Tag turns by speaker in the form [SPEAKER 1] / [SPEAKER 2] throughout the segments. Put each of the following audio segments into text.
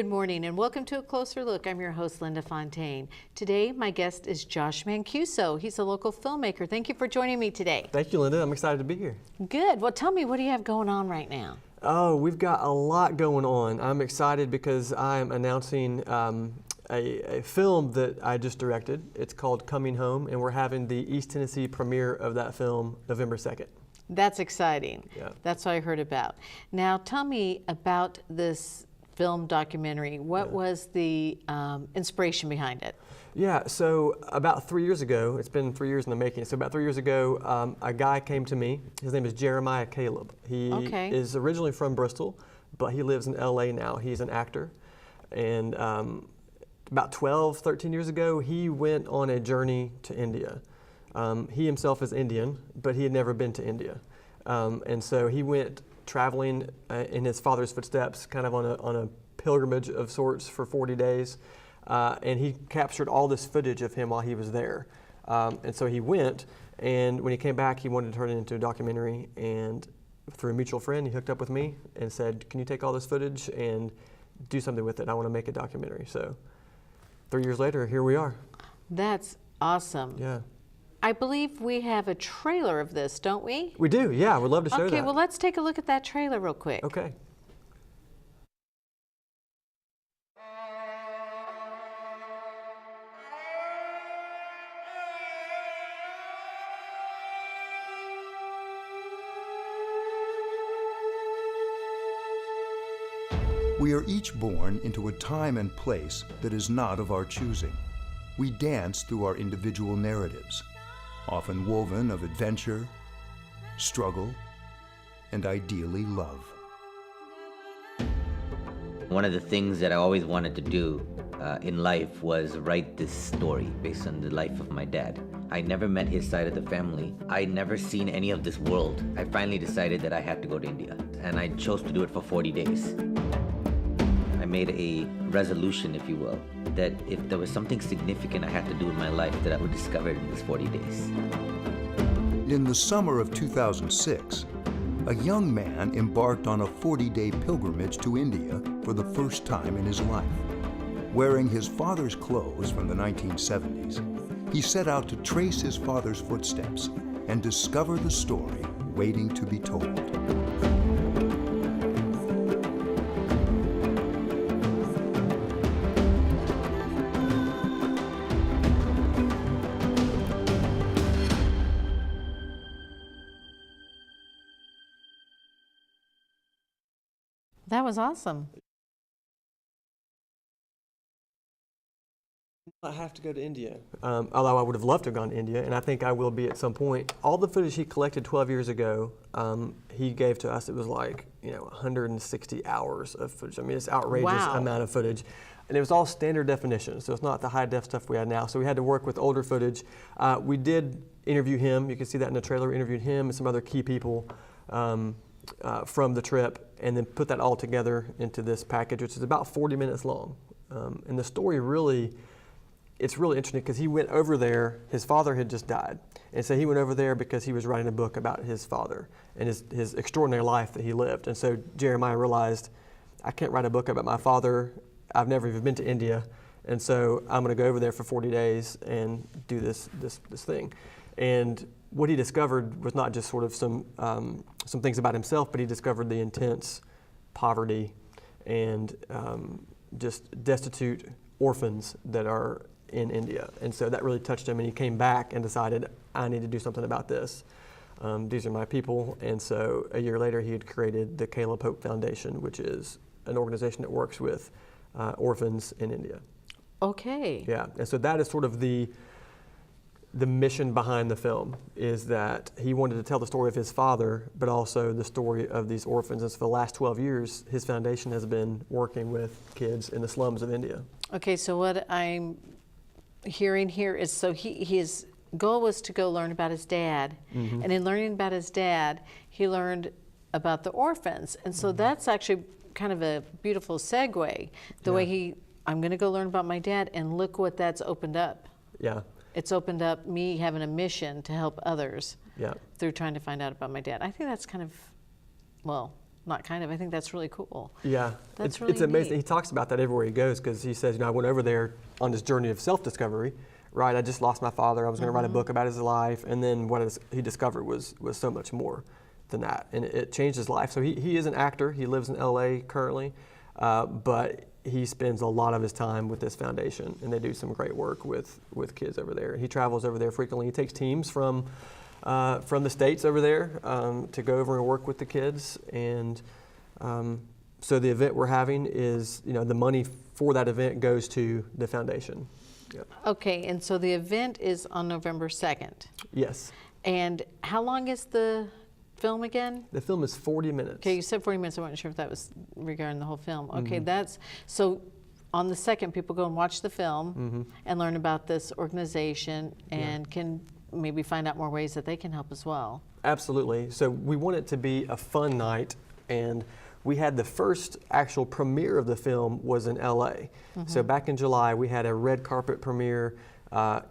[SPEAKER 1] Good morning and welcome to A Closer Look. I'm your host, Linda Fontaine. Today, my guest is Josh Mancuso. He's a local filmmaker. Thank you for joining me today.
[SPEAKER 2] Thank you, Linda. I'm excited to be here.
[SPEAKER 1] Good. Well, tell me, what do you have going on right now?
[SPEAKER 2] Oh, we've got a lot going on. I'm excited because I'm announcing a film that I just directed. It's called Coming Home, and we're having the East Tennessee premiere of that film November 2nd.
[SPEAKER 1] That's exciting.
[SPEAKER 2] Yeah.
[SPEAKER 1] That's what I heard about. Now, tell me about this film documentary. What was the inspiration behind it?
[SPEAKER 2] Yeah, so about 3 years ago, it's been 3 years in the making, so about 3 years ago, a guy came to me. His name is Jeremiah Caleb. He is originally from Bristol, but he lives in LA now. He's an actor. And about 12, 13 years ago, he went on a journey to India. He himself is Indian, but he had never been to India. And so he went traveling in his father's footsteps, kind of on a pilgrimage of sorts for 40 days. And he captured all this footage of him while he was there. And so he went, and when he came back, he wanted to turn it into a documentary. And through a mutual friend, he hooked up with me and said, "Can you take all this footage and do something with it? I want to make a documentary." So 3 years later, here we are.
[SPEAKER 1] That's awesome.
[SPEAKER 2] Yeah.
[SPEAKER 1] I believe we have a trailer of this, don't we?
[SPEAKER 2] We do, yeah. We'd love to show that.
[SPEAKER 1] Okay, well, let's take a look at that trailer real quick.
[SPEAKER 2] Okay.
[SPEAKER 3] We are each born into a time and place that is not of our choosing. We dance through our individual narratives, often woven of adventure, struggle, and ideally love.
[SPEAKER 4] One of the things that I always wanted to do in life was write this story based on the life of my dad. I never met his side of the family. I'd never seen any of this world. I finally decided that I had to go to India, and I chose to do it for 40 days. I made a resolution, if you will, that if there was something significant I had to do in my life, that I would discover it in these 40 days.
[SPEAKER 3] In the summer of 2006, a young man embarked on a 40-day pilgrimage to India for the first time in his life. Wearing his father's clothes from the 1970s, he set out to trace his father's footsteps and discover the story waiting to be told.
[SPEAKER 1] That was awesome.
[SPEAKER 2] I have to go to India. Although I would have loved to have gone to India, and I think I will be at some point. All the footage he collected 12 years ago, he gave to us. It was like, 160 hours of footage. I mean, it's outrageous amount of footage. And it was all standard definition, so it's not the high def stuff we had now. So we had to work with older footage. We did interview him. You can see that in the trailer. We interviewed him and some other key people from the trip, and then put that all together into this package, which is about 40 minutes long. And the story it's really interesting because he went over there, his father had just died. And so he went over there because he was writing a book about his father and his extraordinary life that he lived. And so Jeremiah realized, I can't write a book about my father. I've never even been to India. And so I'm gonna go over there for 40 days and do this thing. And what he discovered was not just sort of some things about himself, but he discovered the intense poverty and just destitute orphans that are in India. And so that really touched him, and he came back and decided, I need to do something about this. These are my people. And so a year later, he had created the Caleb Hope Foundation, which is an organization that works with orphans in India.
[SPEAKER 1] Okay.
[SPEAKER 2] Yeah, and so that is sort of the mission behind the film, is that he wanted to tell the story of his father, but also the story of these orphans. And so for the last 12 years, his foundation has been working with kids in the slums of India.
[SPEAKER 1] Okay, so what I'm hearing here is, so his goal was to go learn about his dad, and in learning about his dad, he learned about the orphans. And so that's actually kind of a beautiful segue, the way I'm gonna go learn about my dad, and look what that's opened up.
[SPEAKER 2] Yeah.
[SPEAKER 1] It's opened up me having a mission to help others
[SPEAKER 2] Yeah.
[SPEAKER 1] through trying to find out about my dad. I think that's kind of, well, not kind of, I think that's really cool.
[SPEAKER 2] Yeah,
[SPEAKER 1] That's
[SPEAKER 2] it's
[SPEAKER 1] really
[SPEAKER 2] amazing.
[SPEAKER 1] neat.
[SPEAKER 2] He talks about that everywhere he goes because he says, I went over there on this journey of self-discovery, right? I just lost my father. I was going to write a book about his life, and then what he discovered was so much more than that, and it changed his life. So he is an actor. He lives in LA currently, but he spends a lot of his time with this foundation, and they do some great work with kids over there. He travels over there frequently. He takes teams from the States over there to go over and work with the kids. And so the event we're having is, the money for that event goes to the foundation. Yep.
[SPEAKER 1] Okay, and so the event is on November 2nd.
[SPEAKER 2] Yes.
[SPEAKER 1] And how long is the film again?
[SPEAKER 2] The film is 40 minutes.
[SPEAKER 1] Okay, you said 40 minutes. I wasn't sure if that was regarding the whole film. Okay, that's, so on the 2nd, people go and watch the film and learn about this organization and can maybe find out more ways that they can help as well.
[SPEAKER 2] Absolutely. So we want it to be a fun night, and we had the first actual premiere of the film was in LA. So back in July, we had a red carpet premiere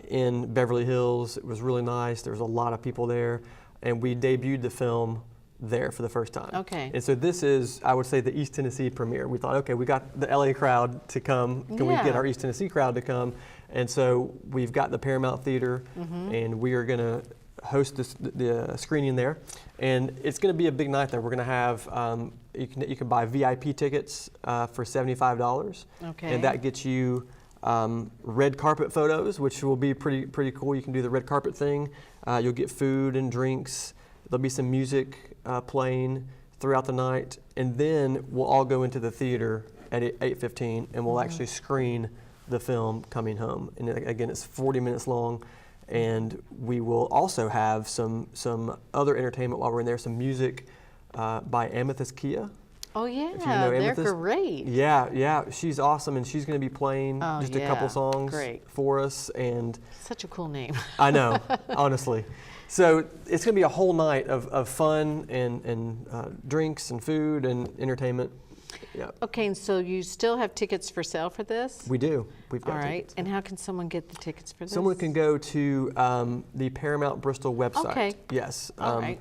[SPEAKER 2] in Beverly Hills. It was really nice. There was a lot of people there, and we debuted the film there for the first time.
[SPEAKER 1] Okay.
[SPEAKER 2] And so this is, I would say, the East Tennessee premiere. We thought, okay, we got the LA crowd to come. Can we get our East Tennessee crowd to come? And so we've got the Paramount Theater, and we are going to host the screening there. And it's going to be a big night there. We're going to have, you can buy VIP tickets for $75.
[SPEAKER 1] Okay.
[SPEAKER 2] And that gets you red carpet photos, which will be pretty cool. You can do the red carpet thing. You'll get food and drinks. There'll be some music playing throughout the night. And then we'll all go into the theater at 8:15, and we'll actually screen the film Coming Home. And again, it's 40 minutes long. And we will also have some other entertainment while we're in there, some music by Amethyst Kia.
[SPEAKER 1] Oh yeah,
[SPEAKER 2] If you know
[SPEAKER 1] they're
[SPEAKER 2] Amethyst.
[SPEAKER 1] great.
[SPEAKER 2] Yeah, she's awesome, and she's going to be playing just a couple songs for us. And
[SPEAKER 1] Such a cool name.
[SPEAKER 2] I know, honestly. So it's going to be a whole night of fun and drinks and food and entertainment. Yeah.
[SPEAKER 1] Okay, and so you still have tickets for sale for this?
[SPEAKER 2] We do. We've got
[SPEAKER 1] All right,
[SPEAKER 2] tickets.
[SPEAKER 1] and how can someone get the tickets for this?
[SPEAKER 2] Someone can go to the Paramount Bristol website.
[SPEAKER 1] Okay.
[SPEAKER 2] Yes.
[SPEAKER 1] All right.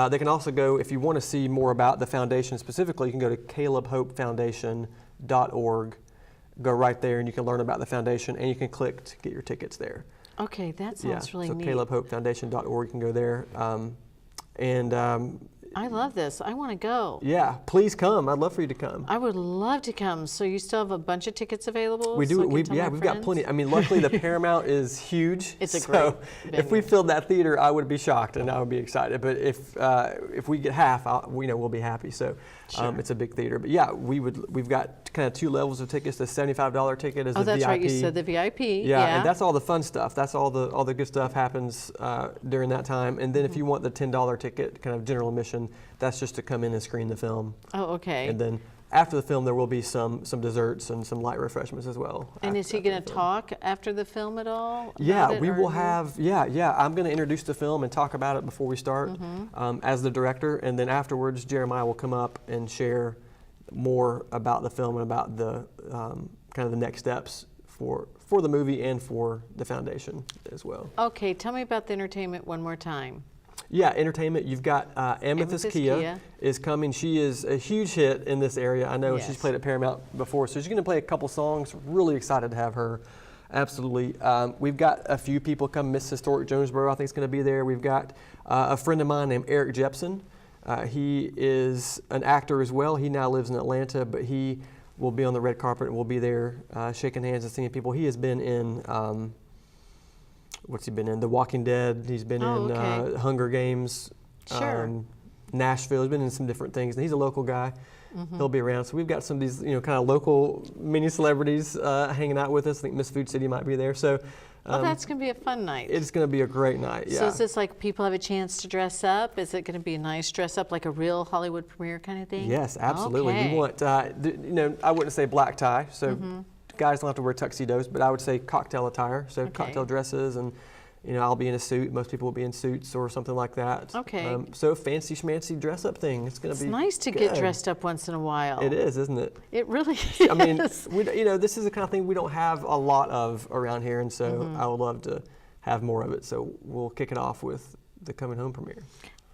[SPEAKER 2] They can also go, if you want to see more about the foundation specifically, you can go to calebhopefoundation.org. Go right there and you can learn about the foundation, and you can click to get your tickets there.
[SPEAKER 1] Okay, that sounds really
[SPEAKER 2] so
[SPEAKER 1] neat.
[SPEAKER 2] calebhopefoundation.org, you can go there.
[SPEAKER 1] I love this. I want to go.
[SPEAKER 2] Yeah, please come. I'd love for you to come.
[SPEAKER 1] I would love to come. So you still have a bunch of tickets available?
[SPEAKER 2] We do.
[SPEAKER 1] So I can tell my
[SPEAKER 2] We've got
[SPEAKER 1] friends?
[SPEAKER 2] plenty. I mean, luckily the Paramount is huge.
[SPEAKER 1] It's a
[SPEAKER 2] so
[SPEAKER 1] great
[SPEAKER 2] if we
[SPEAKER 1] venue.
[SPEAKER 2] filled that theater, I would be shocked and I would be excited. But if we get half, we'll be happy. So it's a big theater. But yeah, we've got kind of two levels of tickets. The $75 ticket is the
[SPEAKER 1] that's
[SPEAKER 2] VIP.
[SPEAKER 1] right. You said the VIP.
[SPEAKER 2] Yeah, and that's all the fun stuff. That's all the good stuff happens during that time. And then if you want the $10 ticket, kind of general admission, that's just to come in and screen the film.
[SPEAKER 1] Oh, okay.
[SPEAKER 2] And then after the film, there will be some desserts and some light refreshments as well.
[SPEAKER 1] And is he going to talk after the film at all?
[SPEAKER 2] Yeah,
[SPEAKER 1] about it,
[SPEAKER 2] we
[SPEAKER 1] or
[SPEAKER 2] will
[SPEAKER 1] you-
[SPEAKER 2] have, I'm going to introduce the film and talk about it before we start as the director. And then afterwards, Jeremiah will come up and share more about the film and about the kind of the next steps for the movie and for the foundation as well.
[SPEAKER 1] Okay, tell me about the entertainment one more time.
[SPEAKER 2] Yeah, entertainment. You've got Amethyst Kia is coming. She is a huge hit in this area. I know she's played at Paramount before, so she's going to play a couple songs. Really excited to have her. Absolutely. We've got a few people come. Miss Historic Jonesboro, I think, is going to be there. We've got a friend of mine named Eric Jepson. He is an actor as well. He now lives in Atlanta, but he will be on the red carpet and will be there shaking hands and seeing people. He has been in... what's he been in? The Walking Dead. He's been in Hunger Games.
[SPEAKER 1] Sure.
[SPEAKER 2] Nashville. He's been in some different things. And he's a local guy. He'll be around. So we've got some of these, kind of local mini celebrities hanging out with us. I think Miss Food City might be there. So
[SPEAKER 1] that's going to be a fun night.
[SPEAKER 2] it's going to be a great night. Yeah.
[SPEAKER 1] So is this like people have a chance to dress up? Is it going to be a nice dress up, like a real Hollywood premiere kind of thing?
[SPEAKER 2] Yes, absolutely.
[SPEAKER 1] Okay.
[SPEAKER 2] We want, I wouldn't say black tie. So guys don't have to wear tuxedos, but I would say cocktail attire. So cocktail dresses and. I'll be in a suit. Most people will be in suits or something like that.
[SPEAKER 1] Okay.
[SPEAKER 2] So fancy schmancy dress up thing. It's going to be
[SPEAKER 1] nice to
[SPEAKER 2] good.
[SPEAKER 1] get dressed up once in a while.
[SPEAKER 2] It is, isn't it?
[SPEAKER 1] It really is.
[SPEAKER 2] I mean, this is the kind of thing we don't have a lot of around here, and so I would love to have more of it. So we'll kick it off with the Coming Home premiere.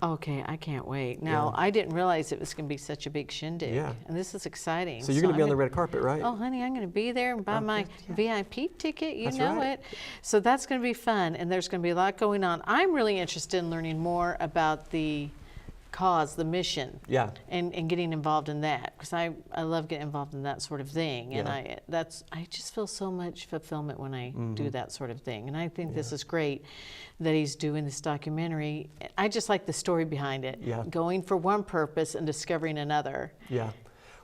[SPEAKER 1] Okay, I can't wait. Now,
[SPEAKER 2] Yeah.
[SPEAKER 1] I didn't realize it was going to be such a big shindig.
[SPEAKER 2] Yeah.
[SPEAKER 1] And this is exciting.
[SPEAKER 2] So you're going to be
[SPEAKER 1] I'm
[SPEAKER 2] on the
[SPEAKER 1] gonna-
[SPEAKER 2] red carpet, right?
[SPEAKER 1] Oh, honey, I'm going to be there and buy my VIP ticket. You
[SPEAKER 2] That's
[SPEAKER 1] know
[SPEAKER 2] right.
[SPEAKER 1] it. So that's going to be fun, and there's going to be a lot going on. I'm really interested in learning more about the cause, the mission,
[SPEAKER 2] Yeah.
[SPEAKER 1] and getting involved in that, because I love getting involved in that sort of thing. And
[SPEAKER 2] Yeah.
[SPEAKER 1] I just feel so much fulfillment when I
[SPEAKER 2] Mm-hmm.
[SPEAKER 1] do that sort of thing. And I think this is great that he's doing this documentary. I just like the story behind it.
[SPEAKER 2] Yeah.
[SPEAKER 1] Going for one purpose and discovering another.
[SPEAKER 2] Yeah.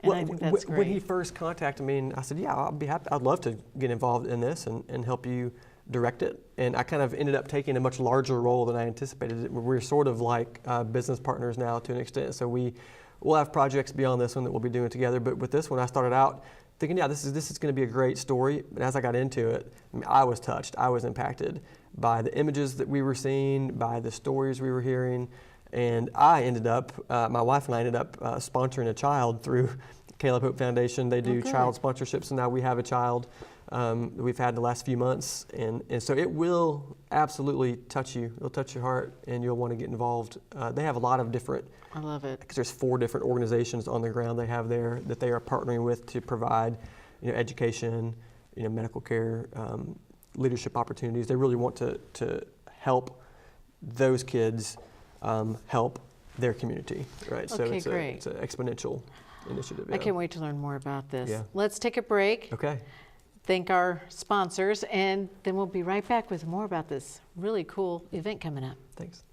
[SPEAKER 1] And I think that's
[SPEAKER 2] When he
[SPEAKER 1] great.
[SPEAKER 2] first contacted me, and I said, yeah, I'll be happy. I'd love to get involved in this and help you direct it. And I kind of ended up taking a much larger role than I anticipated. We're sort of like business partners now to an extent. So we'll have projects beyond this one that we'll be doing together. But with this one, I started out thinking, yeah, this is going to be a great story. But as I got into it, I mean, I was touched. I was impacted by the images that we were seeing, by the stories we were hearing. And I ended up, my wife and I ended up sponsoring a child through Caleb Hope Foundation. They do
[SPEAKER 1] good.
[SPEAKER 2] child sponsorships, and now we have a child that we've had in the last few months. And so it will absolutely touch you. It'll touch your heart, and you'll want to get involved. They have a lot of different,
[SPEAKER 1] I love it.
[SPEAKER 2] because there's 4 different organizations on the ground they have there that they are partnering with to provide, education, medical care, leadership opportunities. They really want to help those kids help their community, right? So
[SPEAKER 1] Okay,
[SPEAKER 2] it's
[SPEAKER 1] great.
[SPEAKER 2] it's an exponential initiative.
[SPEAKER 1] I can't wait to learn more about this.
[SPEAKER 2] Yeah.
[SPEAKER 1] Let's take a break,
[SPEAKER 2] Okay.
[SPEAKER 1] thank our sponsors, and then we'll be right back with more about this really cool event coming up.
[SPEAKER 2] Thanks.